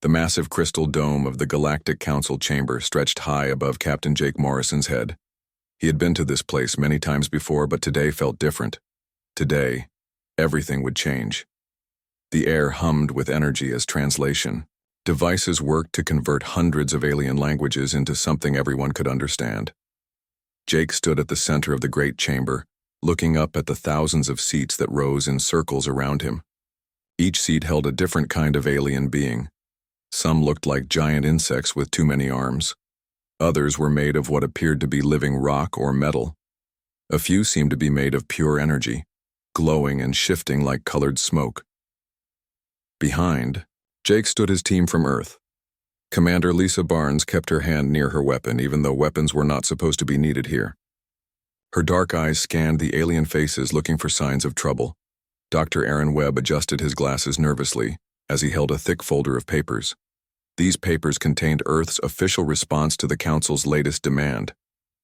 The massive crystal dome of the Galactic Council chamber stretched high above Captain Jake Morrison's head. He had been to this place many times before, but today felt different. Today, everything would change. The air hummed with energy as translation. Devices worked to convert hundreds of alien languages into something everyone could understand. Jake stood at the center of the great chamber, looking up at the thousands of seats that rose in circles around him. Each seat held a different kind of alien being. Some looked like giant insects with too many arms. Others were made of what appeared to be living rock or metal. A few seemed to be made of pure energy, glowing and shifting like colored smoke. Behind, Jake stood his team from Earth. Commander Lisa Barnes kept her hand near her weapon, even though weapons were not supposed to be needed here. Her dark eyes scanned the alien faces, looking for signs of trouble. Dr. Aaron Webb adjusted his glasses nervously as he held a thick folder of papers. These papers contained Earth's official response to the Council's latest demand.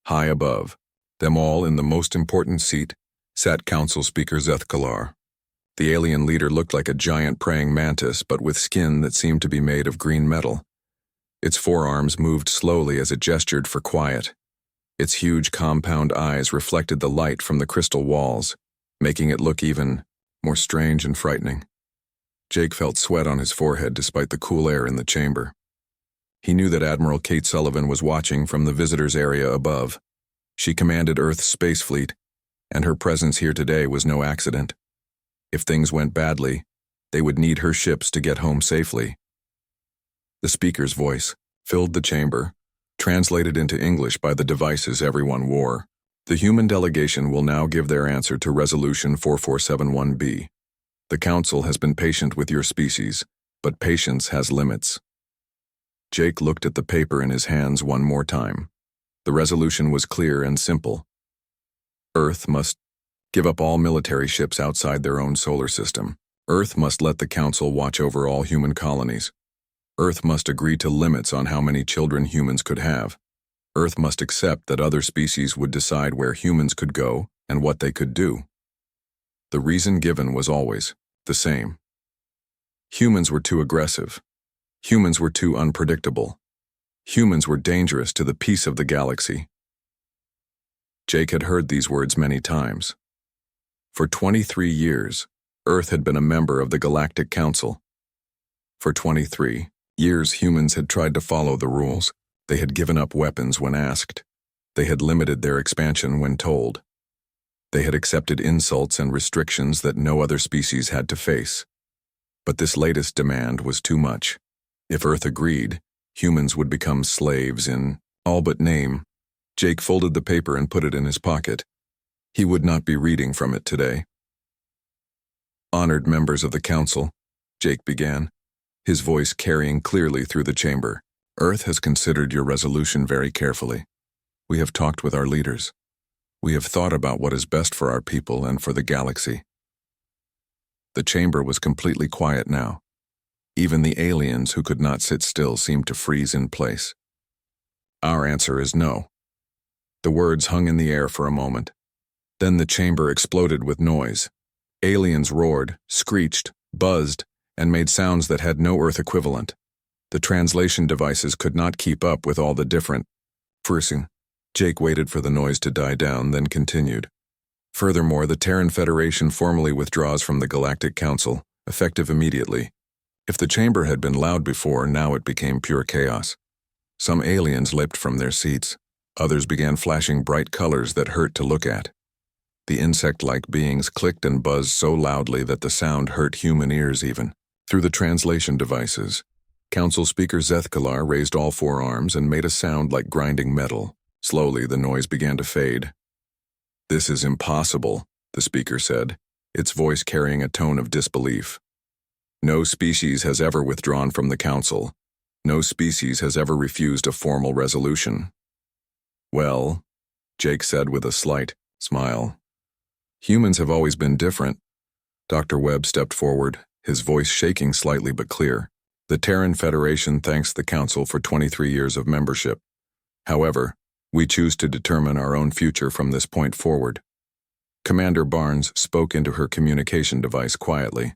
High above, them all in the most important seat, sat Council Speaker Zeth Kalar. The alien leader looked like a giant praying mantis, but with skin that seemed to be made of green metal. Its forearms moved slowly as it gestured for quiet. Its huge compound eyes reflected the light from the crystal walls, making it look even more strange and frightening. Jake felt sweat on his forehead despite the cool air in the chamber. He knew that Admiral Kate Sullivan was watching from the visitors area above. She commanded Earth's space fleet, and her presence here today was no accident. If things went badly, they would need her ships to get home safely. The speaker's voice filled the chamber, translated into English by the devices everyone wore. The human delegation will now give their answer to Resolution 4471B. The Council has been patient with your species, but patience has limits. Jake looked at the paper in his hands one more time. The resolution was clear and simple. Earth must give up all military ships outside their own solar system. Earth must let the Council watch over all human colonies. Earth must agree to limits on how many children humans could have. Earth must accept that other species would decide where humans could go and what they could do. The reason given was always the same. Humans were too aggressive. Humans were too unpredictable. Humans were dangerous to the peace of the galaxy. Jake had heard these words many times. For 23 years, Earth had been a member of the Galactic Council. For 23 years, humans had tried to follow the rules. They had given up weapons when asked. They had limited their expansion when told. They had accepted insults and restrictions that no other species had to face. But this latest demand was too much. If Earth agreed, humans would become slaves in all but name. Jake folded the paper and put it in his pocket. He would not be reading from it today. Honored members of the Council, Jake began, his voice carrying clearly through the chamber. Earth has considered your resolution very carefully. We have talked with our leaders. We have thought about what is best for our people and for the galaxy. The chamber was completely quiet now. Even the aliens who could not sit still seemed to freeze in place. Our answer is no. The words hung in the air for a moment. Then the chamber exploded with noise. Aliens roared, screeched, buzzed, and made sounds that had no Earth equivalent. The translation devices could not keep up with all the different freezing. Jake waited for the noise to die down, then continued. Furthermore, the Terran Federation formally withdraws from the Galactic Council, effective immediately. If the chamber had been loud before, now it became pure chaos. Some aliens leapt from their seats. Others began flashing bright colors that hurt to look at. The insect-like beings clicked and buzzed so loudly that the sound hurt human ears even. Through the translation devices, Council Speaker Zeth Kalar raised all four arms and made a sound like grinding metal. Slowly, the noise began to fade. "This is impossible," the speaker said, its voice carrying a tone of disbelief. "No species has ever withdrawn from the Council. No species has ever refused a formal resolution." "Well," Jake said with a slight smile, "humans have always been different." Dr. Webb stepped forward, his voice shaking slightly but clear. "The Terran Federation thanks the Council for 23 years of membership. However, we choose to determine our own future from this point forward." Commander Barnes spoke into her communication device quietly.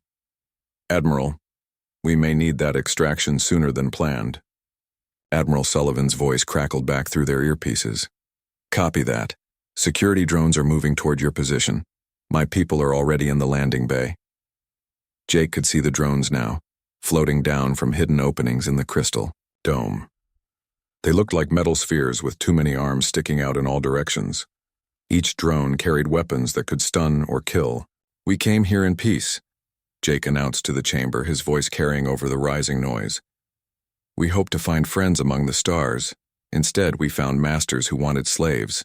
"Admiral, We may need that extraction sooner than planned. Admiral Sullivan's voice crackled back through their earpieces. Copy that. Security drones are moving toward your position. My people are already in the landing bay. Jake could see the drones now, floating down from hidden openings in the crystal dome. They looked like metal spheres with too many arms sticking out in all directions. Each drone carried weapons that could stun or kill. We came here in peace, Jake announced to the chamber, his voice carrying over the rising noise. We hoped to find friends among the stars. Instead, we found masters who wanted slaves.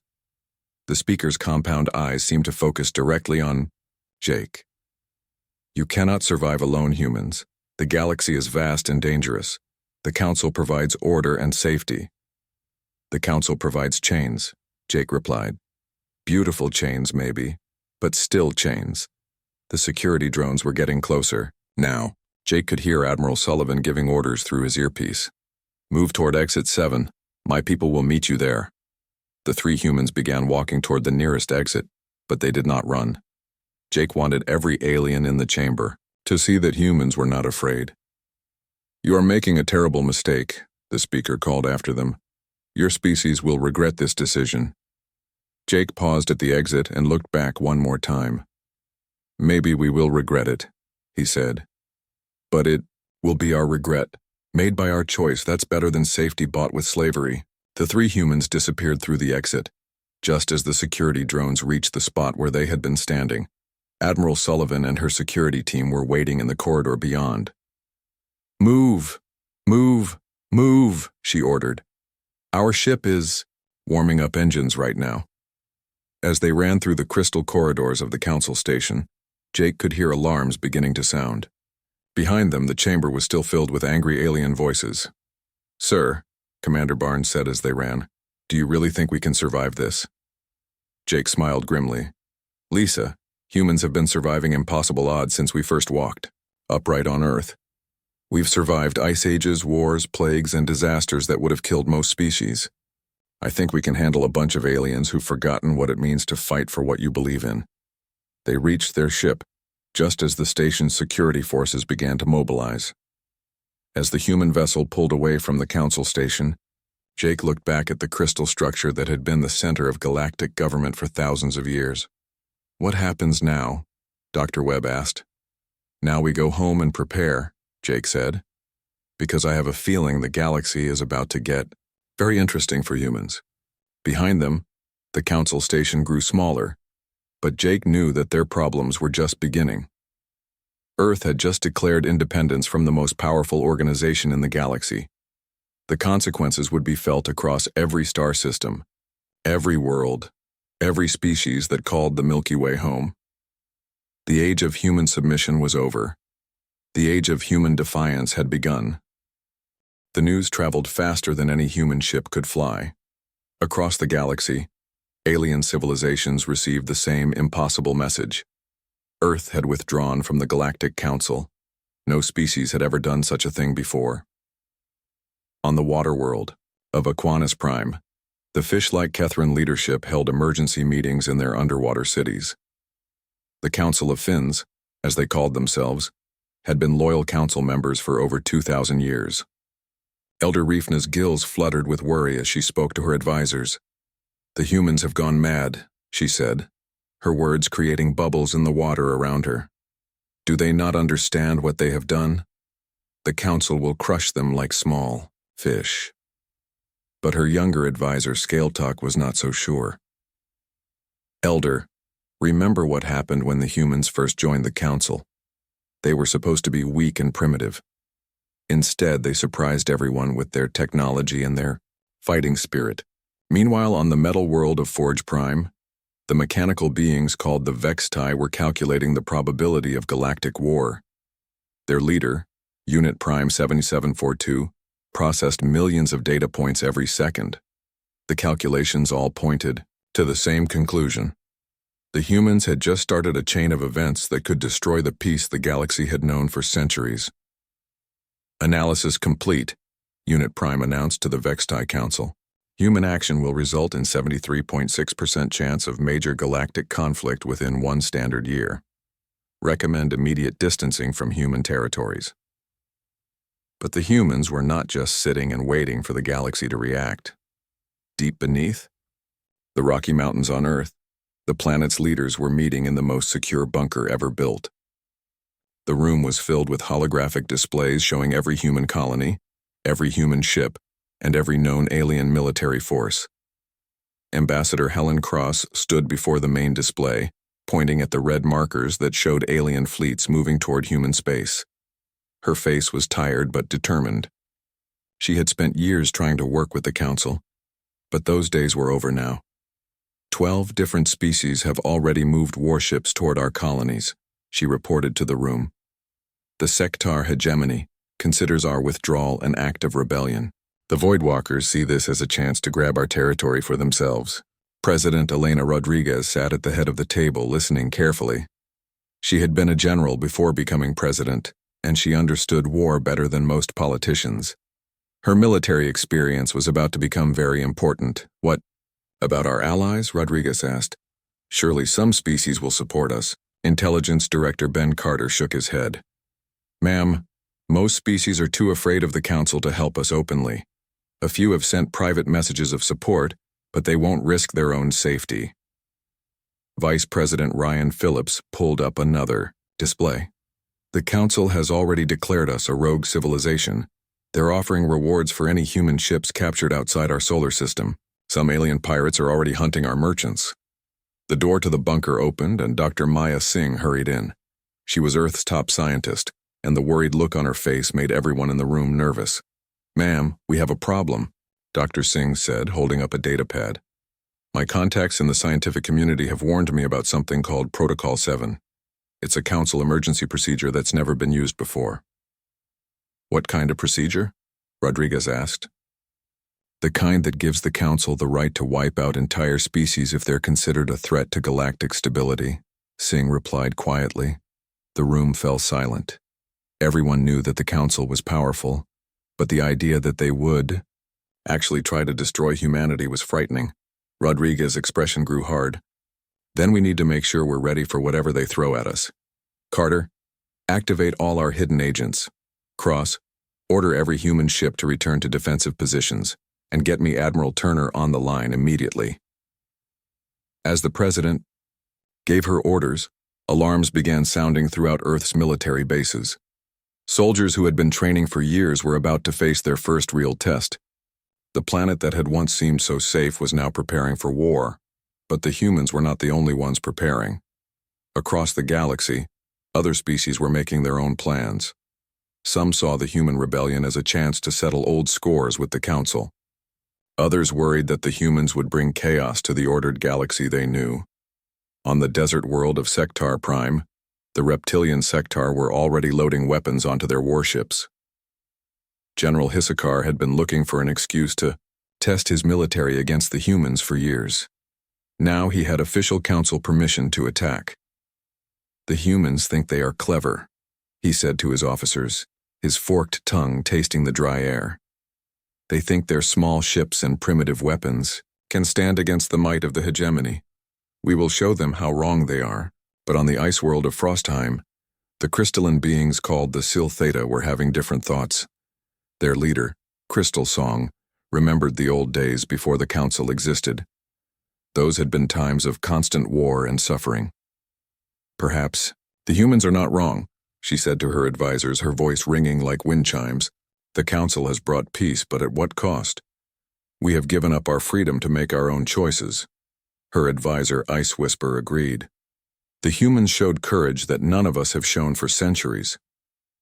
The speaker's compound eyes seemed to focus directly on Jake. You cannot survive alone, humans. The galaxy is vast and dangerous. The Council provides order and safety. The Council provides chains, Jake replied. Beautiful chains, maybe, but still chains. The security drones were getting closer. Now, Jake could hear Admiral Sullivan giving orders through his earpiece. Move toward exit 7. My people will meet you there. The three humans began walking toward the nearest exit, but they did not run. Jake wanted every alien in the chamber to see that humans were not afraid. You are making a terrible mistake, the speaker called after them. Your species will regret this decision. Jake paused at the exit and looked back one more time. Maybe we will regret it, he said. But it will be our regret, made by our choice. That's better than safety bought with slavery. The three humans disappeared through the exit. Just as the security drones reached the spot where they had been standing, Admiral Sullivan and her security team were waiting in the corridor beyond. Move! Move! Move! She ordered. Our ship is warming up engines right now. As they ran through the crystal corridors of the Council station, Jake could hear alarms beginning to sound. Behind them, the chamber was still filled with angry alien voices. Sir, Commander Barnes said as they ran, do you really think we can survive this? Jake smiled grimly. Lisa, humans have been surviving impossible odds since we first walked, upright on Earth. We've survived ice ages, wars, plagues, and disasters that would have killed most species. I think we can handle a bunch of aliens who've forgotten what it means to fight for what you believe in. They reached their ship, just as the station's security forces began to mobilize. As the human vessel pulled away from the Council station, Jake looked back at the crystal structure that had been the center of galactic government for thousands of years. What happens now? Dr. Webb asked. Now we go home and prepare, Jake said, because I have a feeling the galaxy is about to get very interesting for humans. Behind them, the Council station grew smaller, but Jake knew that their problems were just beginning. Earth had just declared independence from the most powerful organization in the galaxy. The consequences would be felt across every star system, every world, every species that called the Milky Way home. The age of human submission was over. The age of human defiance had begun. The news traveled faster than any human ship could fly. Across the galaxy, alien civilizations received the same impossible message. Earth had withdrawn from the Galactic Council. No species had ever done such a thing before. On the water world of Aquanus Prime, the fish-like Kethran leadership held emergency meetings in their underwater cities. The Council of Finns, as they called themselves, had been loyal council members for over 2,000 years. Elder Reefna's gills fluttered with worry as she spoke to her advisors. The humans have gone mad, she said, her words creating bubbles in the water around her. Do they not understand what they have done? The council will crush them like small fish. But her younger advisor, Scaletalk, was not so sure. Elder, remember what happened when the humans first joined the council. They were supposed to be weak and primitive. Instead, they surprised everyone with their technology and their fighting spirit. Meanwhile, on the metal world of Forge Prime, the mechanical beings called the Vextai were calculating the probability of galactic war. Their leader, Unit Prime 7742, processed millions of data points every second. The calculations all pointed to the same conclusion. The humans had just started a chain of events that could destroy the peace the galaxy had known for centuries. Analysis complete, Unit Prime announced to the Vextai Council. Human action will result in 73.6% chance of major galactic conflict within 1 standard year. Recommend immediate distancing from human territories. But the humans were not just sitting and waiting for the galaxy to react. Deep beneath, the Rocky Mountains on Earth, the planet's leaders were meeting in the most secure bunker ever built. The room was filled with holographic displays showing every human colony, every human ship, and every known alien military force. Ambassador Helen Cross stood before the main display, pointing at the red markers that showed alien fleets moving toward human space. Her face was tired but determined. She had spent years trying to work with the Council, but those days were over now. 12 different species have already moved warships toward our colonies, she reported to the room. The Sectar hegemony considers our withdrawal an act of rebellion. The Voidwalkers see this as a chance to grab our territory for themselves. President Elena Rodriguez sat at the head of the table listening carefully. She had been a general before becoming president, and she understood war better than most politicians. Her military experience was about to become very important. What about our allies? Rodriguez asked. Surely some species will support us. Intelligence Director Ben Carter shook his head. Ma'am, most species are too afraid of the Council to help us openly. A few have sent private messages of support, but they won't risk their own safety. Vice President Ryan Phillips pulled up another display. The Council has already declared us a rogue civilization. They're offering rewards for any human ships captured outside our solar system. Some alien pirates are already hunting our merchants. The door to the bunker opened and Dr. Maya Singh hurried in. She was Earth's top scientist, and the worried look on her face made everyone in the room nervous. Ma'am, we have a problem, Dr. Singh said, holding up a data pad. My contacts in the scientific community have warned me about something called Protocol 7. It's a Council emergency procedure that's never been used before. What kind of procedure? Rodriguez asked. The kind that gives the Council the right to wipe out entire species if they're considered a threat to galactic stability, Singh replied quietly. The room fell silent. Everyone knew that the Council was powerful, but the idea that they would actually try to destroy humanity was frightening. Rodriguez's expression grew hard. Then we need to make sure we're ready for whatever they throw at us. Carter, activate all our hidden agents. Cross, order every human ship to return to defensive positions, and get me Admiral Turner on the line immediately. As the President gave her orders, alarms began sounding throughout Earth's military bases. Soldiers who had been training for years were about to face their first real test. The planet that had once seemed so safe was now preparing for war, but the humans were not the only ones preparing. Across the galaxy, other species were making their own plans. Some saw the human rebellion as a chance to settle old scores with the Council. Others worried that the humans would bring chaos to the ordered galaxy they knew. On the desert world of Sectar Prime, the reptilian Sectar were already loading weapons onto their warships. General Hisakar had been looking for an excuse to test his military against the humans for years. Now he had official Council permission to attack. The humans think they are clever, he said to his officers, his forked tongue tasting the dry air. They think their small ships and primitive weapons can stand against the might of the hegemony. We will show them how wrong they are. But on the ice world of Frostheim, the crystalline beings called the Sil Theta were having different thoughts. Their leader, Crystal Song, remembered the old days before the Council existed. Those had been times of constant war and suffering. Perhaps, the humans are not wrong, she said to her advisors, her voice ringing like wind chimes. The Council has brought peace, but at what cost? We have given up our freedom to make our own choices. Her advisor, Ice Whisper, agreed. The humans showed courage that none of us have shown for centuries.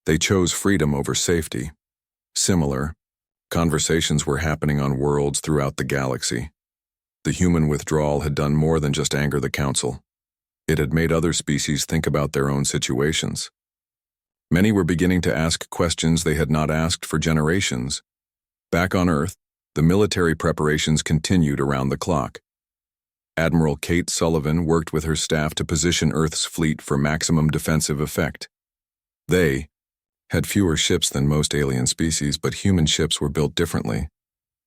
They chose freedom over safety. Similar, conversations were happening on worlds throughout the galaxy. The human withdrawal had done more than just anger the Council. It had made other species think about their own situations. Many were beginning to ask questions they had not asked for generations. Back on Earth, the military preparations continued around the clock. Admiral Kate Sullivan worked with her staff to position Earth's fleet for maximum defensive effect. They had fewer ships than most alien species, but human ships were built differently.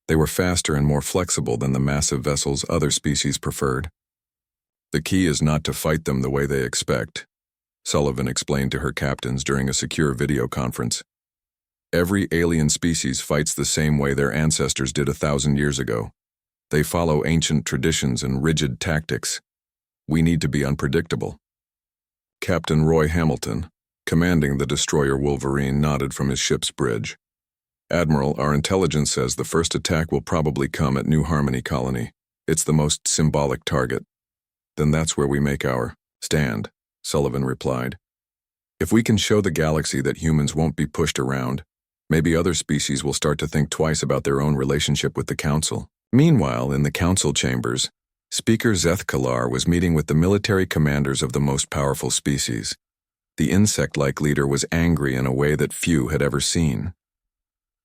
They were faster and more flexible than the massive vessels other species preferred. The key is not to fight them the way they expect, Sullivan explained to her captains during a secure video conference. Every alien species fights the same way their ancestors did 1,000 years ago. They follow ancient traditions and rigid tactics. We need to be unpredictable. Captain Roy Hamilton, commanding the destroyer Wolverine, nodded from his ship's bridge. Admiral, our intelligence says the first attack will probably come at New Harmony Colony. It's the most symbolic target. Then that's where we make our stand, Sullivan replied. If we can show the galaxy that humans won't be pushed around, maybe other species will start to think twice about their own relationship with the Council. Meanwhile, in the Council chambers, Speaker Zeth Kalar was meeting with the military commanders of the most powerful species. The insect-like leader was angry in a way that few had ever seen.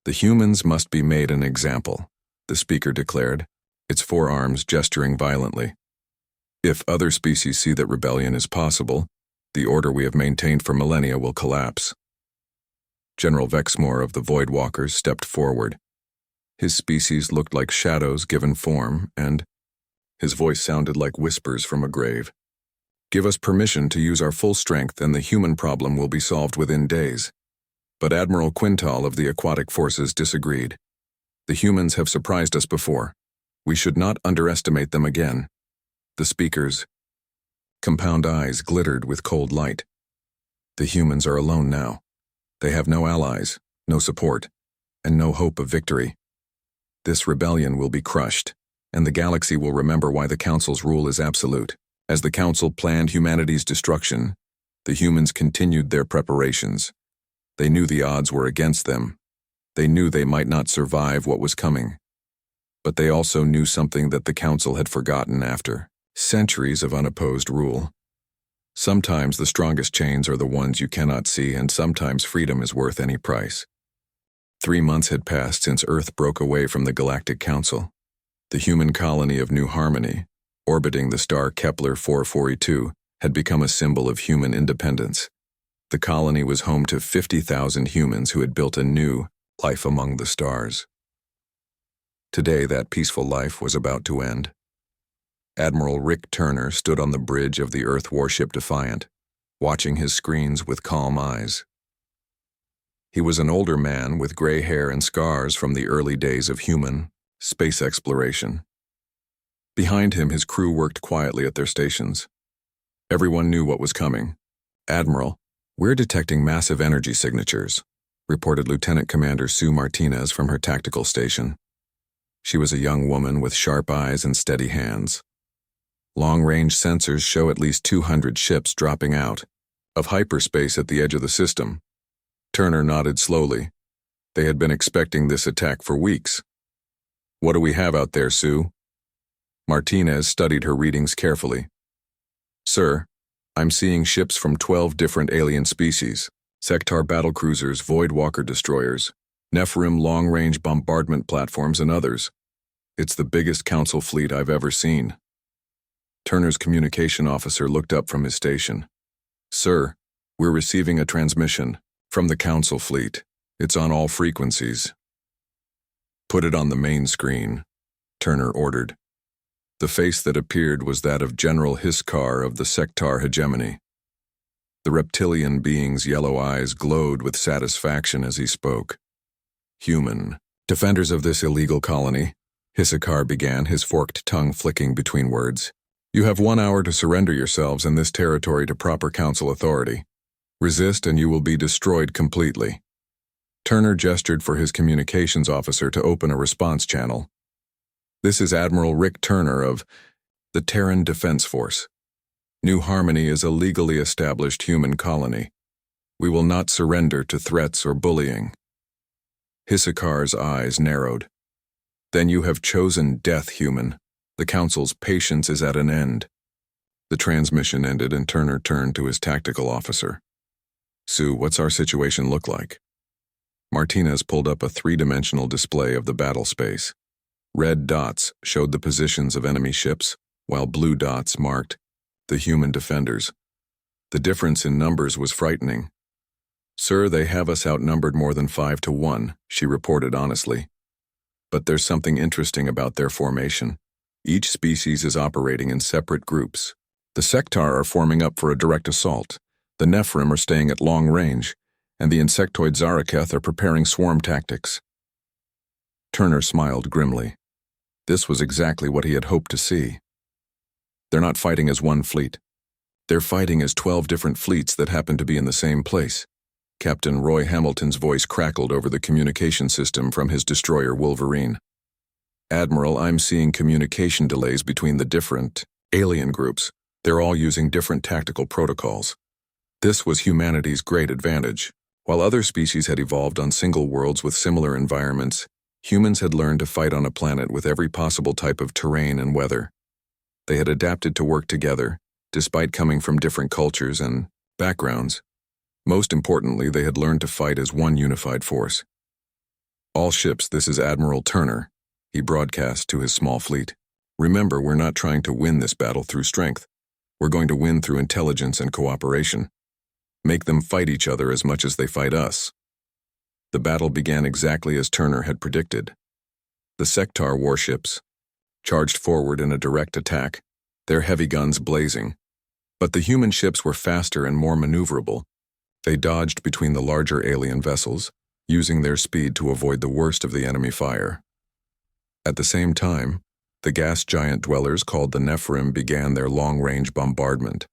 The humans must be made an example, the speaker declared, its forearms gesturing violently. If other species see that rebellion is possible, the order we have maintained for millennia will collapse. General Vexmore of the Voidwalkers stepped forward. His species looked like shadows given form, and his voice sounded like whispers from a grave. Give us permission to use our full strength and the human problem will be solved within days. But Admiral Quintal of the Aquatic Forces disagreed. The humans have surprised us before. We should not underestimate them again. The speaker's compound eyes glittered with cold light. The humans are alone now. They have no allies, no support, and no hope of victory. This rebellion will be crushed, and the galaxy will remember why the Council's rule is absolute. As the Council planned humanity's destruction, the humans continued their preparations. They knew the odds were against them. They knew they might not survive what was coming. But they also knew something that the Council had forgotten after centuries of unopposed rule. Sometimes the strongest chains are the ones you cannot see, and sometimes freedom is worth any price. 3 months had passed since Earth broke away from the Galactic Council. The human colony of New Harmony, orbiting the star Kepler 442, had become a symbol of human independence. The colony was home to 50,000 humans who had built a new life among the stars. Today, that peaceful life was about to end. Admiral Rick Turner stood on the bridge of the Earth warship Defiant, watching his screens with calm eyes. He was an older man with gray hair and scars from the early days of human space exploration. Behind him, his crew worked quietly at their stations. Everyone knew what was coming. Admiral, we're detecting massive energy signatures, reported Lieutenant Commander Sue Martinez from her tactical station. She was a young woman with sharp eyes and steady hands. Long-range sensors show at least 200 ships dropping out of hyperspace at the edge of the system. Turner nodded slowly. They had been expecting this attack for weeks. What do we have out there, Sue? Martinez studied her readings carefully. Sir, I'm seeing ships from 12 different alien species, Sectar battlecruisers, Voidwalker destroyers, Nephilim long-range bombardment platforms, and others. It's the biggest Council fleet I've ever seen. Turner's communication officer looked up from his station. Sir, we're receiving a transmission from the Council fleet. It's on all frequencies. Put it on the main screen, Turner ordered. The face that appeared was that of General Hiskar of the Sectar hegemony. The reptilian being's yellow eyes glowed with satisfaction as he spoke. Human, defenders of this illegal colony, Hiskar began, his forked tongue flicking between words. You have 1 hour to surrender yourselves in this territory to proper Council authority. Resist and you will be destroyed completely. Turner gestured for his communications officer to open a response channel. This is Admiral Rick Turner of the Terran Defense Force. New Harmony is a legally established human colony. We will not surrender to threats or bullying. Hisakar's eyes narrowed. Then you have chosen death, human. The Council's patience is at an end. The transmission ended and Turner turned to his tactical officer. Sue, what's our situation look like? Martinez pulled up a 3-dimensional display of the battle space. Red dots showed the positions of enemy ships, while blue dots marked the human defenders. The difference in numbers was frightening. Sir, they have us outnumbered more than 5 to 1, she reported honestly. But there's something interesting about their formation. Each species is operating in separate groups. The Sectar are forming up for a direct assault. The Nephilim are staying at long range, and the insectoid Zaraketh are preparing swarm tactics. Turner smiled grimly. This was exactly what he had hoped to see. They're not fighting as one fleet. They're fighting as 12 different fleets that happen to be in the same place. Captain Roy Hamilton's voice crackled over the communication system from his destroyer Wolverine. Admiral, I'm seeing communication delays between the different alien groups. They're all using different tactical protocols. This was humanity's great advantage. While other species had evolved on single worlds with similar environments, humans had learned to fight on a planet with every possible type of terrain and weather. They had adapted to work together, despite coming from different cultures and backgrounds. Most importantly, they had learned to fight as one unified force. All ships, this is Admiral Turner, he broadcast to his small fleet. Remember, we're not trying to win this battle through strength. We're going to win through intelligence and cooperation. Make them fight each other as much as they fight us. The battle began exactly as Turner had predicted. The Sectar warships charged forward in a direct attack, their heavy guns blazing. But the human ships were faster and more maneuverable. They dodged between the larger alien vessels, using their speed to avoid the worst of the enemy fire. At the same time, the gas giant dwellers called the Nephirim began their long-range bombardment.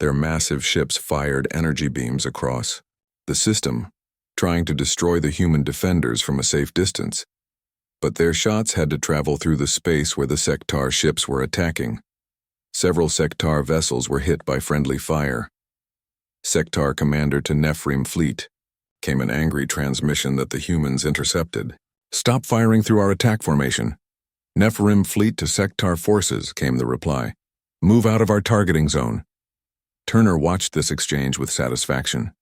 Their massive ships fired energy beams across the system, trying to destroy the human defenders from a safe distance. But their shots had to travel through the space where the Sectar ships were attacking. Several Sectar vessels were hit by friendly fire. Sectar commander to Nephirim fleet, came an angry transmission that the humans intercepted. Stop firing through our attack formation. Nephirim fleet to Sectar forces, came the reply. Move out of our targeting zone. Turner watched this exchange with satisfaction.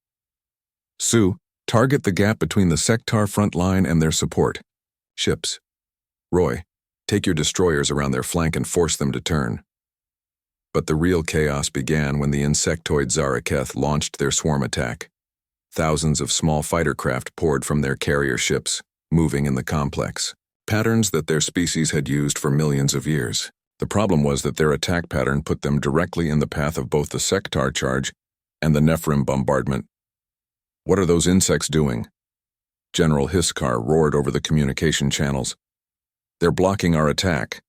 Sue, target the gap between the Sectar front line and their support ships. Roy, take your destroyers around their flank and force them to turn. But the real chaos began when the insectoid Zaraketh launched their swarm attack. Thousands of small fighter craft poured from their carrier ships, moving in the complex, patterns that their species had used for millions of years. The problem was that their attack pattern put them directly in the path of both the Sectar charge and the Nephirim bombardment. What are those insects doing? General Hiskar roared over the communication channels. They're blocking our attack.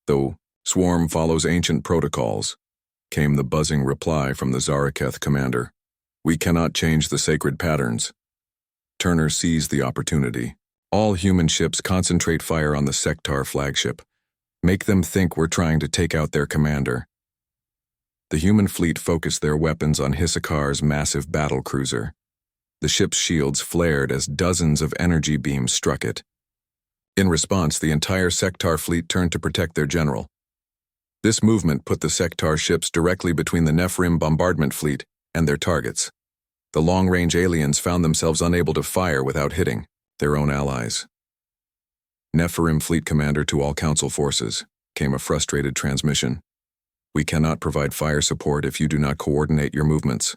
Though swarm follows ancient protocols, came the buzzing reply from the Zaraketh commander. We cannot change the sacred patterns. Turner seized the opportunity. All human ships concentrate fire on the Sectar flagship. Make them think we're trying to take out their commander. The human fleet focused their weapons on Hisakar's massive battle cruiser. The ship's shields flared as dozens of energy beams struck it. In response, the entire Sectar fleet turned to protect their general. This movement put the Sectar ships directly between the Nephirim bombardment fleet and their targets. The long-range aliens found themselves unable to fire without hitting their own allies. Nephirim fleet commander to all council forces, came a frustrated transmission. We cannot provide fire support if you do not coordinate your movements.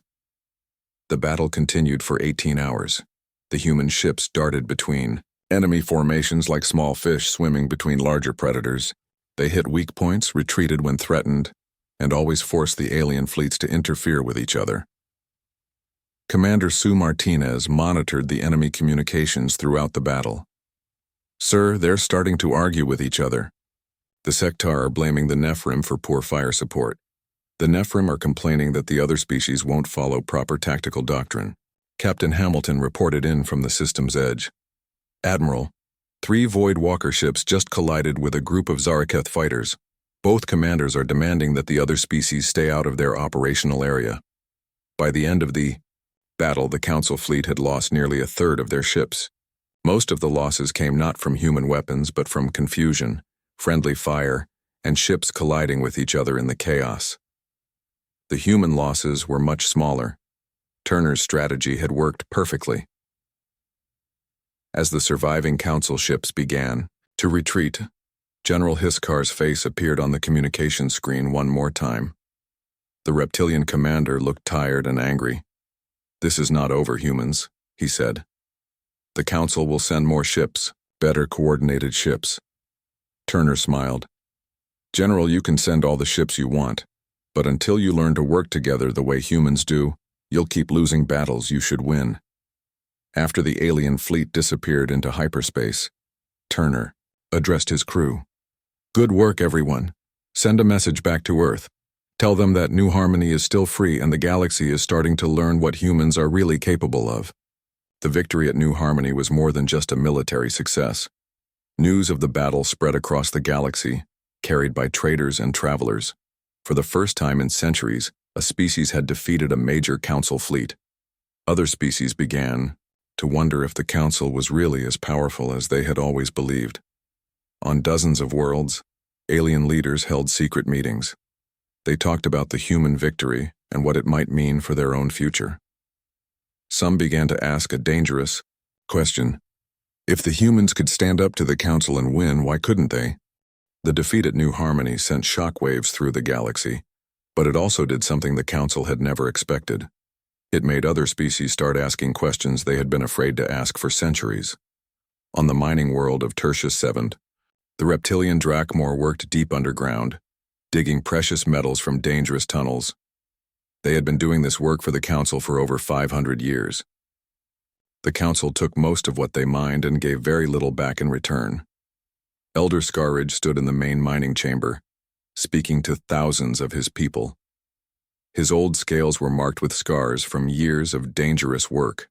The battle continued for 18 hours. The human ships darted between enemy formations like small fish swimming between larger predators. They hit weak points, retreated when threatened, and always forced the alien fleets to interfere with each other. Commander Sue Martinez monitored the enemy communications throughout the battle. Sir, they're starting to argue with each other. The Sectar are blaming the Nephirim for poor fire support. The Nephirim are complaining that the other species won't follow proper tactical doctrine. Captain Hamilton reported in from the system's edge. Admiral, 3 Void Walker ships just collided with a group of Zaraketh fighters. Both commanders are demanding that the other species stay out of their operational area. By the end of the battle, the Council fleet had lost nearly a third of their ships. Most of the losses came not from human weapons but from confusion, friendly fire, and ships colliding with each other in the chaos. The human losses were much smaller. Turner's strategy had worked perfectly. As the surviving Council ships began to retreat, General Hiskar's face appeared on the communication screen one more time. The reptilian commander looked tired and angry. This is not over, humans, he said. The Council will send more ships, better coordinated ships. Turner smiled. General, you can send all the ships you want, but until you learn to work together the way humans do, you'll keep losing battles you should win. After the alien fleet disappeared into hyperspace, Turner addressed his crew. "Good work, everyone. Send a message back to Earth. Tell them that New Harmony is still free and the galaxy is starting to learn what humans are really capable of." The victory at New Harmony was more than just a military success. News of the battle spread across the galaxy, carried by traders and travelers. For the first time in centuries, a species had defeated a major council fleet. Other species began to wonder if the council was really as powerful as they had always believed. On dozens of worlds, alien leaders held secret meetings. They talked about the human victory and what it might mean for their own future. Some began to ask a dangerous question. If the humans could stand up to the council and win, why couldn't they? The defeat at New Harmony sent shockwaves through the galaxy, but it also did something the council had never expected. It made other species start asking questions they had been afraid to ask for centuries. On the mining world of Tertius VII, the reptilian Drachmor worked deep underground, digging precious metals from dangerous tunnels. They had been doing this work for the council for over 500 years. The council took most of what they mined and gave very little back in return. Elder Scarridge stood in the main mining chamber, speaking to thousands of his people. His old scales were marked with scars from years of dangerous work.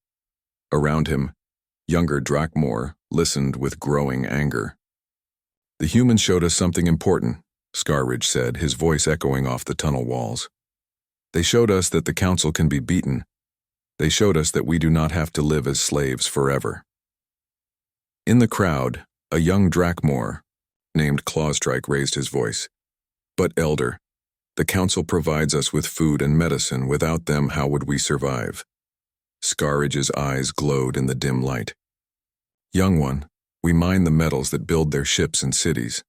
Around him, younger Drachmor listened with growing anger. "The humans showed us something important," Scarridge said, his voice echoing off the tunnel walls. "They showed us that the council can be beaten. They showed us that we do not have to live as slaves forever." In the crowd, a young Drachmor named Clawstrike raised his voice. "But Elder, the council provides us with food and medicine. Without them, how would we survive?" Scarridge's eyes glowed in the dim light. "Young one, we mine the metals that build their ships and cities.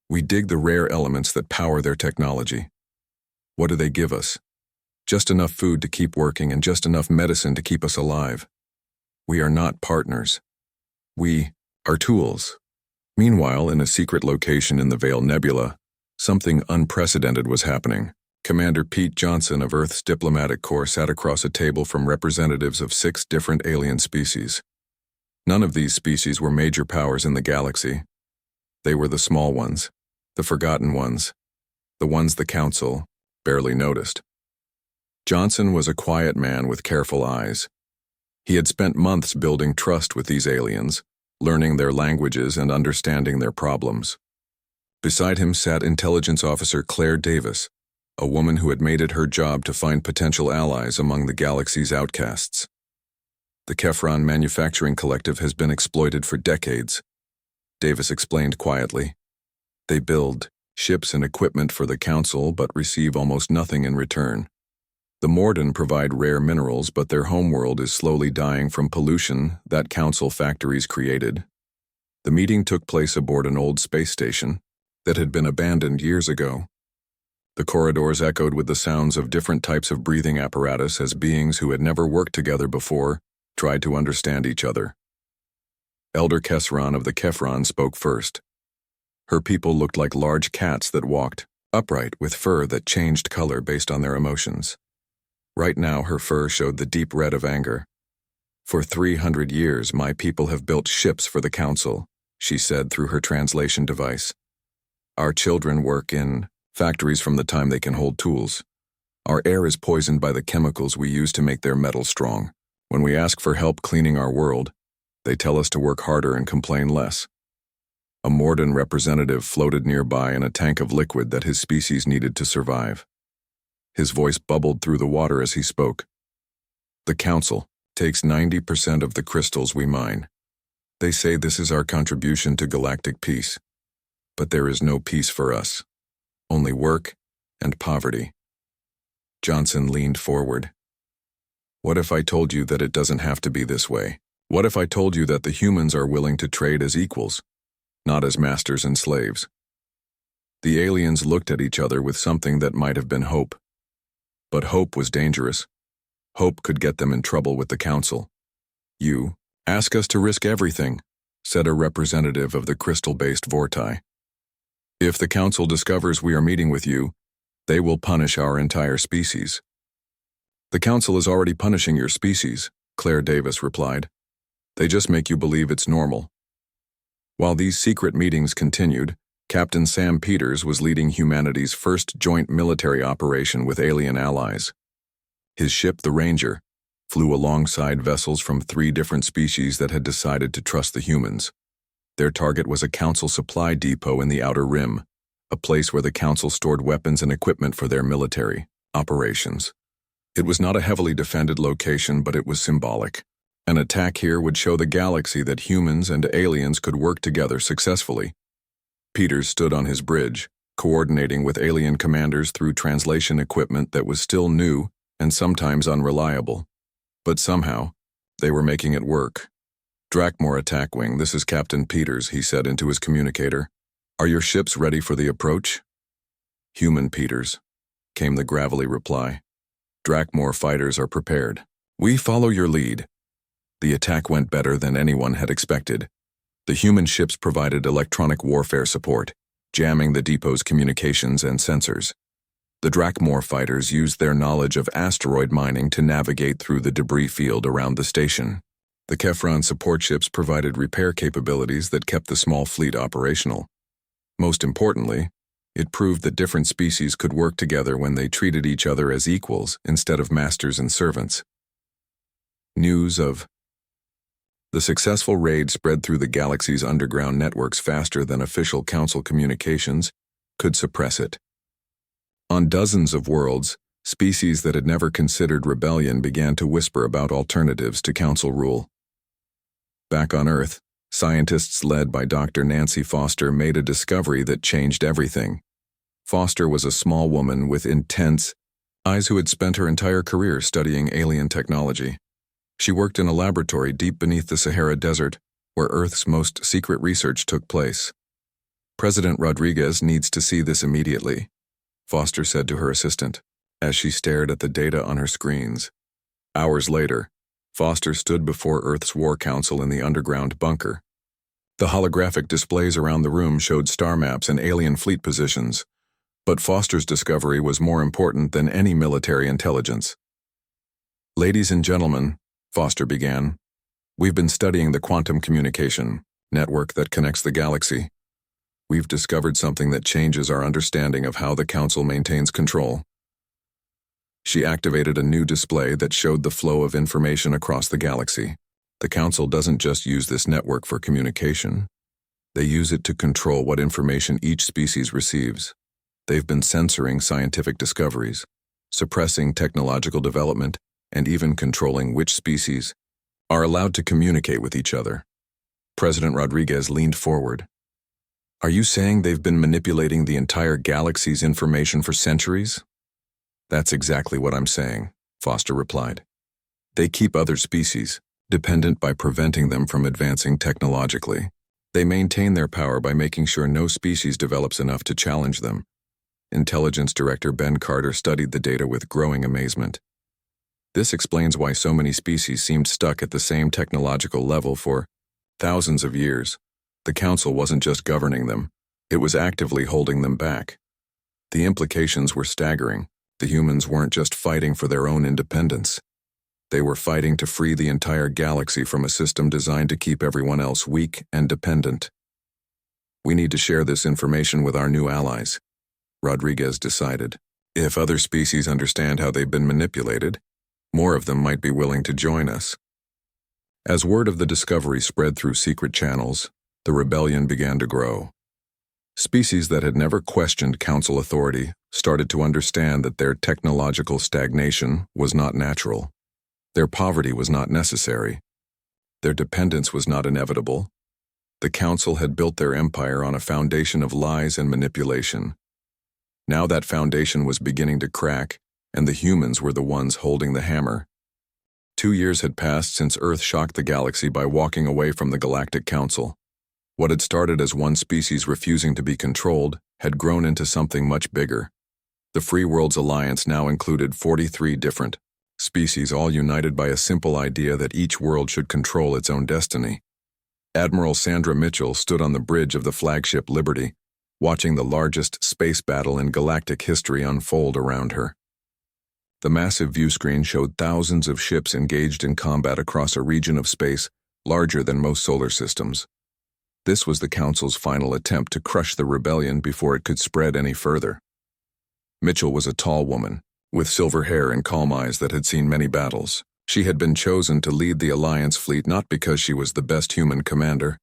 We dig the rare elements that power their technology. What do they give us? Just enough food to keep working and just enough medicine to keep us alive. We are not partners. We are tools." Meanwhile, in a secret location in the Veil Nebula, something unprecedented was happening. Commander Pete Johnson of Earth's Diplomatic Corps sat across a table from representatives of 6 different alien species. None of these species were major powers in the galaxy. They were the small ones, the forgotten ones, the ones the council barely noticed. Johnson was a quiet man with careful eyes. He had spent months building trust with these aliens, learning their languages and understanding their problems. Beside him sat Intelligence Officer Claire Davis, a woman who had made it her job to find potential allies among the galaxy's outcasts. "The Kefron Manufacturing Collective has been exploited for decades," Davis explained quietly. "They build ships and equipment for the council but receive almost nothing in return. The Morden provide rare minerals, but their homeworld is slowly dying from pollution that council factories created." The meeting took place aboard an old space station that had been abandoned years ago. The corridors echoed with the sounds of different types of breathing apparatus as beings who had never worked together before tried to understand each other. Elder Kesron of the Kefron spoke first. Her people looked like large cats that walked upright with fur that changed color based on their emotions. Right now, her fur showed the deep red of anger. "For 300 years, my people have built ships for the council," she said through her translation device. "Our children work in factories from the time they can hold tools. Our air is poisoned by the chemicals we use to make their metal strong. When we ask for help cleaning our world, they tell us to work harder and complain less." A Morden representative floated nearby in a tank of liquid that his species needed to survive. His voice bubbled through the water as he spoke. "The council takes 90% of the crystals we mine. They say this is our contribution to galactic peace. But there is no peace for us. Only work and poverty." Johnson leaned forward. "What if I told you that it doesn't have to be this way? What if I told you that the humans are willing to trade as equals, not as masters and slaves?" The aliens looked at each other with something that might have been hope. But hope was dangerous. Hope could get them in trouble with the council. "You ask us to risk everything," said a representative of the crystal-based Vortai. "If the council discovers we are meeting with you, they will punish our entire species." "The council is already punishing your species," Claire Davis replied. They just make you believe it's normal. While these secret meetings continued, Captain Sam Peters was leading humanity's first joint military operation with alien allies. His ship, the Ranger, flew alongside vessels from 3 different species that had decided to trust the humans. Their target was a Council supply depot in the Outer Rim, a place where the Council stored weapons and equipment for their military operations. It was not a heavily defended location, but it was symbolic. An attack here would show the galaxy that humans and aliens could work together successfully. Peters stood on his bridge, coordinating with alien commanders through translation equipment that was still new and sometimes unreliable. But somehow, they were making it work. "Drakmor Attack Wing, this is Captain Peters," he said into his communicator. "Are your ships ready for the approach?" "Human Peters," came the gravelly reply. "Drakmor fighters are prepared. We follow your lead." The attack went better than anyone had expected. The human ships provided electronic warfare support, jamming the depot's communications and sensors. The Drakmor fighters used their knowledge of asteroid mining to navigate through the debris field around the station. The Kefron support ships provided repair capabilities that kept the small fleet operational. Most importantly, it proved that different species could work together when they treated each other as equals instead of masters and servants. News of the successful raid spread through the galaxy's underground networks faster than official Council communications could suppress it. On dozens of worlds, species that had never considered rebellion began to whisper about alternatives to Council rule. Back on Earth, scientists led by Dr. Nancy Foster made a discovery that changed everything. Foster was a small woman with intense eyes who had spent her entire career studying alien technology. She worked in a laboratory deep beneath the Sahara Desert, where Earth's most secret research took place. "President Rodriguez needs to see this immediately," Foster said to her assistant, as she stared at the data on her screens. Hours later, Foster stood before Earth's War Council in the underground bunker. The holographic displays around the room showed star maps and alien fleet positions, but Foster's discovery was more important than any military intelligence. "Ladies and gentlemen," Foster began, "we've been studying the quantum communication network that connects the galaxy. We've discovered something that changes our understanding of how the Council maintains control." She activated a new display that showed the flow of information across the galaxy. The Council doesn't just use this network for communication. They use it to control what information each species receives. They've been censoring scientific discoveries, suppressing technological development, and even controlling which species are allowed to communicate with each other. President Rodriguez leaned forward. "Are you saying they've been manipulating the entire galaxy's information for centuries?" "That's exactly what I'm saying," Foster replied. "They keep other species dependent by preventing them from advancing technologically. They maintain their power by making sure no species develops enough to challenge them." Intelligence Director Ben Carter studied the data with growing amazement. This explains why so many species seemed stuck at the same technological level for thousands of years. The Council wasn't just governing them, it was actively holding them back. The implications were staggering. The humans weren't just fighting for their own independence. They were fighting to free the entire galaxy from a system designed to keep everyone else weak and dependent. "We need to share this information with our new allies," Rodriguez decided. "If other species understand how they've been manipulated, more of them might be willing to join us." As word of the discovery spread through secret channels, the rebellion began to grow. Species that had never questioned Council authority started to understand that their technological stagnation was not natural. Their poverty was not necessary. Their dependence was not inevitable. The Council had built their empire on a foundation of lies and manipulation. Now that foundation was beginning to crack, and the humans were the ones holding the hammer. 2 years had passed since Earth shocked the galaxy by walking away from the Galactic Council. What had started as one species refusing to be controlled had grown into something much bigger. The Free Worlds Alliance now included 43 different species, all united by a simple idea that each world should control its own destiny. Admiral Sandra Mitchell stood on the bridge of the flagship Liberty, watching the largest space battle in galactic history unfold around her. The massive viewscreen showed thousands of ships engaged in combat across a region of space larger than most solar systems. This was the Council's final attempt to crush the rebellion before it could spread any further. Mitchell was a tall woman, with silver hair and calm eyes that had seen many battles. She had been chosen to lead the Alliance fleet not because she was the best human commander,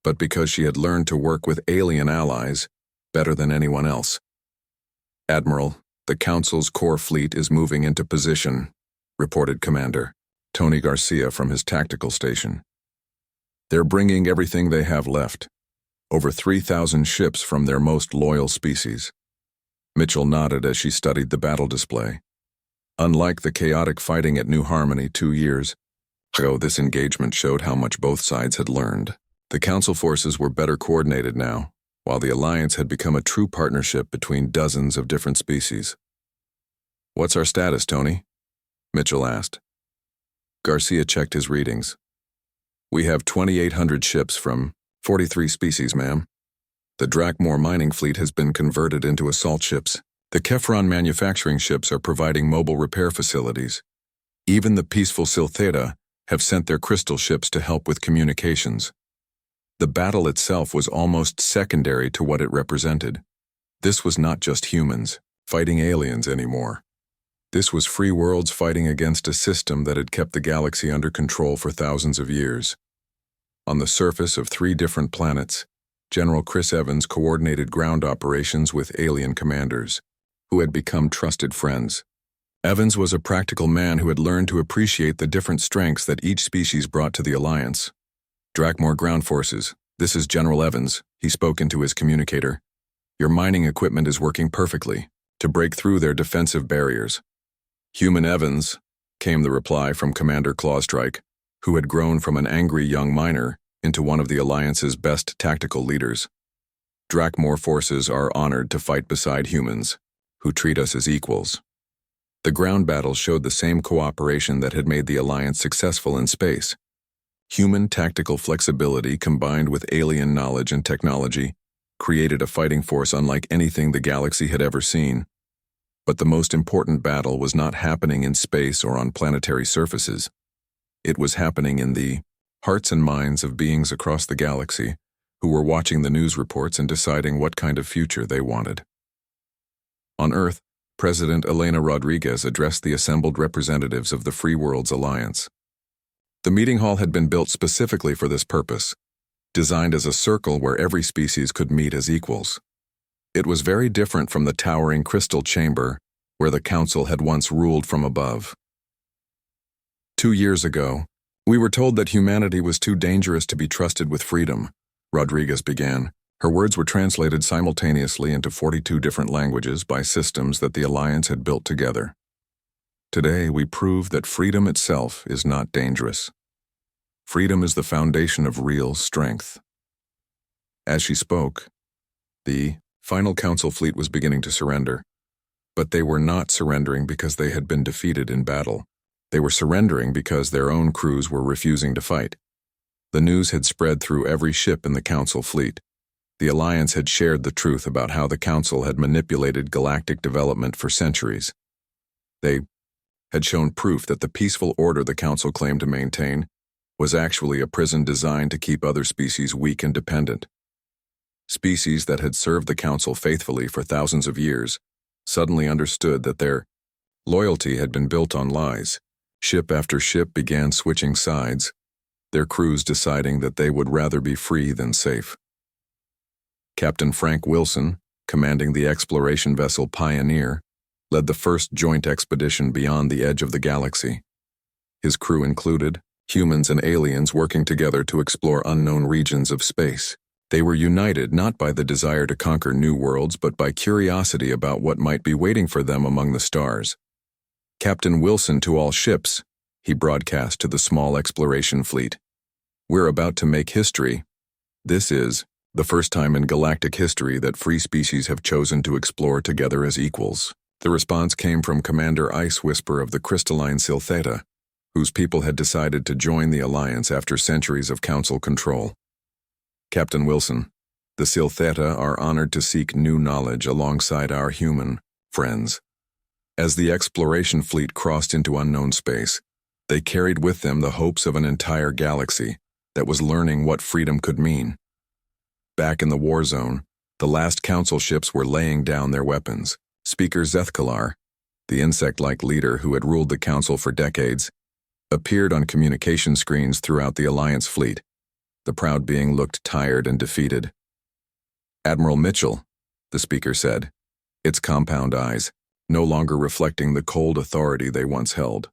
but because she had learned to work with alien allies better than anyone else. "Admiral, the Council's core fleet is moving into position," reported Commander Tony Garcia from his tactical station. "They're bringing everything they have left, over 3,000 ships from their most loyal species." Mitchell nodded as she studied the battle display. Unlike the chaotic fighting at New Harmony 2 years ago, this engagement showed how much both sides had learned. The Council forces were better coordinated now, while the Alliance had become a true partnership between dozens of different species. "What's our status, Tony?" Mitchell asked. Garcia checked his readings. "We have 2,800 ships from 43 species, ma'am. The Drakmore mining fleet has been converted into assault ships. The Kefron manufacturing ships are providing mobile repair facilities. Even the peaceful Siltheta have sent their crystal ships to help with communications." The battle itself was almost secondary to what it represented. This was not just humans fighting aliens anymore. This was free worlds fighting against a system that had kept the galaxy under control for thousands of years. On the surface of 3 different planets, General Chris Evans coordinated ground operations with alien commanders, who had become trusted friends. Evans was a practical man who had learned to appreciate the different strengths that each species brought to the Alliance. "Drakmore Ground Forces, this is General Evans," he spoke into his communicator. "Your mining equipment is working perfectly to break through their defensive barriers." "Human Evans," came the reply from Commander Clawstrike, who had grown from an angry young miner into one of the Alliance's best tactical leaders. "Drakmore forces are honored to fight beside humans, who treat us as equals." The ground battle showed the same cooperation that had made the Alliance successful in space. Human tactical flexibility combined with alien knowledge and technology created a fighting force unlike anything the galaxy had ever seen. But the most important battle was not happening in space or on planetary surfaces. It was happening in the hearts and minds of beings across the galaxy who were watching the news reports and deciding what kind of future they wanted. On Earth, President Elena Rodriguez addressed the assembled representatives of the Free Worlds Alliance. The meeting hall had been built specifically for this purpose, designed as a circle where every species could meet as equals. It was very different from the towering crystal chamber where the Council had once ruled from above. 2 years ago, we were told that humanity was too dangerous to be trusted with freedom, Rodriguez began. Her words were translated simultaneously into 42 different languages by systems that the Alliance had built together. Today, we prove that freedom itself is not dangerous. Freedom is the foundation of real strength. As she spoke, the final Council fleet was beginning to surrender. But they were not surrendering because they had been defeated in battle. They were surrendering because their own crews were refusing to fight. The news had spread through every ship in the Council fleet. The Alliance had shared the truth about how the Council had manipulated galactic development for centuries. They had shown proof that the peaceful order the Council claimed to maintain was actually a prison designed to keep other species weak and dependent. Species that had served the Council faithfully for thousands of years suddenly understood that their loyalty had been built on lies. Ship after ship began switching sides, their crews deciding that they would rather be free than safe. Captain Frank Wilson, commanding the exploration vessel Pioneer, led the first joint expedition beyond the edge of the galaxy. His crew included humans and aliens working together to explore unknown regions of space. They were united not by the desire to conquer new worlds but by curiosity about what might be waiting for them among the stars. "Captain Wilson to all ships," he broadcast to the small exploration fleet. "We're about to make history. This is the first time in galactic history that free species have chosen to explore together as equals." The response came from Commander Ice Whisper of the crystalline Siltheta, whose people had decided to join the Alliance after centuries of Council control. "Captain Wilson, the Siltheta are honored to seek new knowledge alongside our human friends." As the exploration fleet crossed into unknown space, they carried with them the hopes of an entire galaxy, that was learning what freedom could mean. Back in the war zone, the last council ships were laying down their weapons. Speaker Zethkalar, the insect-like leader who had ruled the council for decades, appeared on communication screens throughout the Alliance fleet. The proud being looked tired and defeated. "Admiral Mitchell," the speaker said, its compound eyes no longer reflecting the cold authority they once held.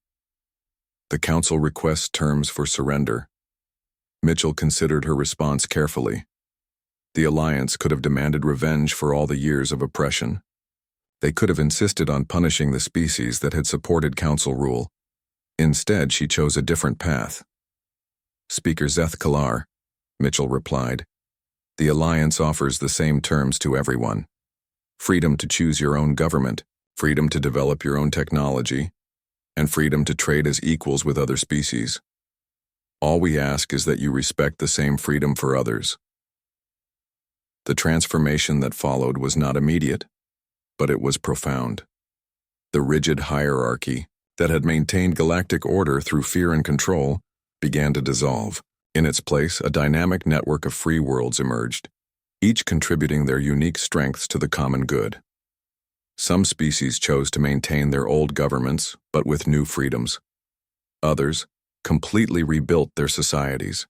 "The council requests terms for surrender." Mitchell considered her response carefully. The Alliance could have demanded revenge for all the years of oppression. They could have insisted on punishing the species that had supported council rule. Instead, she chose a different path. "Speaker Zethkalar," Mitchell replied, "the Alliance offers the same terms to everyone. Freedom to choose your own government, freedom to develop your own technology, and freedom to trade as equals with other species. All we ask is that you respect the same freedom for others." The transformation that followed was not immediate, but it was profound. The rigid hierarchy that had maintained galactic order through fear and control began to dissolve. In its place, a dynamic network of free worlds emerged, each contributing their unique strengths to the common good. Some species chose to maintain their old governments, but with new freedoms. Others completely rebuilt their societies.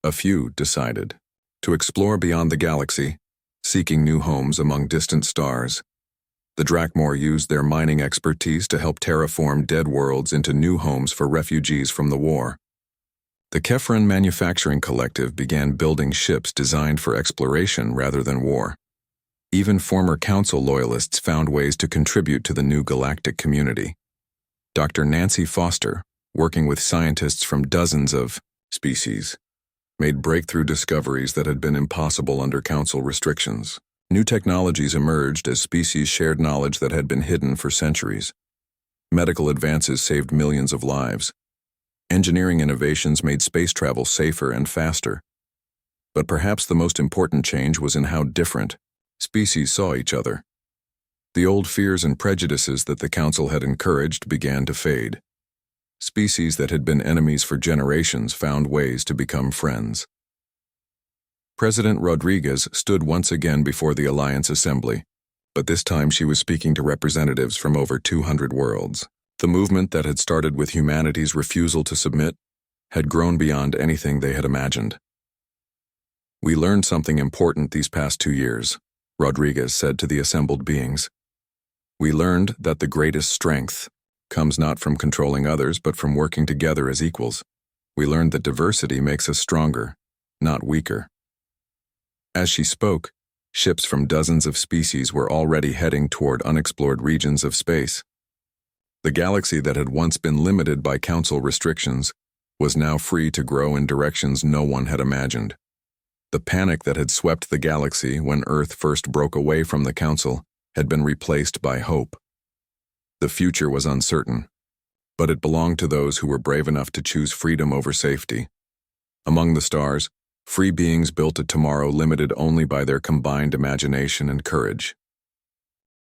A few decided to explore beyond the galaxy, seeking new homes among distant stars. The Drakmor used their mining expertise to help terraform dead worlds into new homes for refugees from the war. The Kefren Manufacturing Collective began building ships designed for exploration rather than war. Even former council loyalists found ways to contribute to the new galactic community. Dr. Nancy Foster, working with scientists from dozens of species, made breakthrough discoveries that had been impossible under council restrictions. New technologies emerged as species shared knowledge that had been hidden for centuries. Medical advances saved millions of lives. Engineering innovations made space travel safer and faster. But perhaps the most important change was in how different species saw each other. The old fears and prejudices that the council had encouraged began to fade. Species that had been enemies for generations found ways to become friends. President Rodriguez stood once again before the Alliance Assembly, but this time she was speaking to representatives from over 200 worlds. The movement that had started with humanity's refusal to submit had grown beyond anything they had imagined. "We learned something important these past 2 years," Rodriguez said to the assembled beings. "We learned that the greatest strength comes not from controlling others, but from working together as equals. We learned that diversity makes us stronger, not weaker." As she spoke, ships from dozens of species were already heading toward unexplored regions of space. The galaxy that had once been limited by council restrictions was now free to grow in directions no one had imagined. The panic that had swept the galaxy when Earth first broke away from the council had been replaced by hope. The future was uncertain, but it belonged to those who were brave enough to choose freedom over safety. Among the stars, free beings built a tomorrow limited only by their combined imagination and courage.